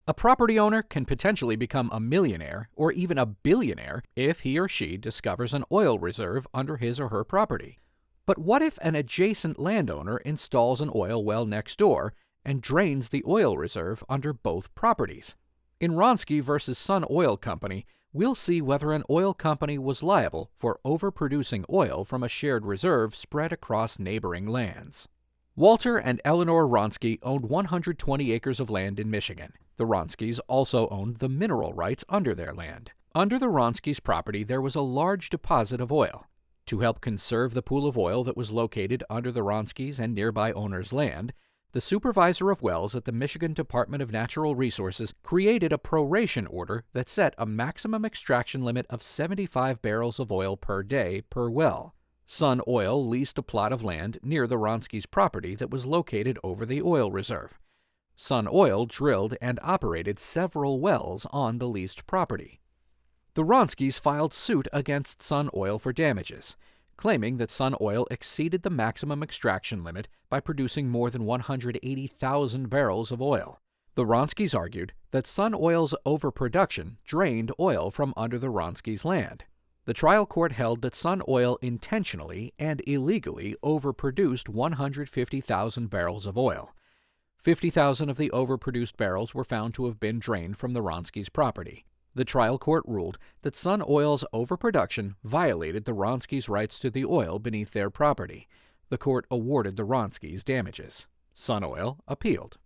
A property owner can potentially become a millionaire or even a billionaire if he or she discovers an oil reserve under his or her property. But what if an adjacent landowner installs an oil well next door and drains the oil reserve under both properties? In Wronski versus Sun Oil Company, we'll see whether an oil company was liable for overproducing oil from a shared reserve spread across neighboring lands. Walter and Eleanor Wronski owned 120 acres of land in Michigan. The Wronskis also owned the mineral rights under their land. Under the Wronskis' property, there was a large deposit of oil. To help conserve the pool of oil that was located under the Wronskis' and nearby owners' land, the supervisor of wells at the Michigan Department of Natural Resources created a proration order that set a maximum extraction limit of 75 barrels of oil per day per well. Sun Oil leased a plot of land near the Wronskis' property that was located over the oil reserve. Sun Oil drilled and operated several wells on the leased property. The Wronskis filed suit against Sun Oil for damages, claiming that Sun Oil exceeded the maximum extraction limit by producing more than 180,000 barrels of oil. The Wronskis argued that Sun Oil's overproduction drained oil from under the Wronskis' land. The trial court held that Sun Oil intentionally and illegally overproduced 150,000 barrels of oil. 50,000 of the overproduced barrels were found to have been drained from the Wronskis' property. The trial court ruled that Sun Oil's overproduction violated the Wronskis' rights to the oil beneath their property. The court awarded the Wronskis damages. Sun Oil appealed.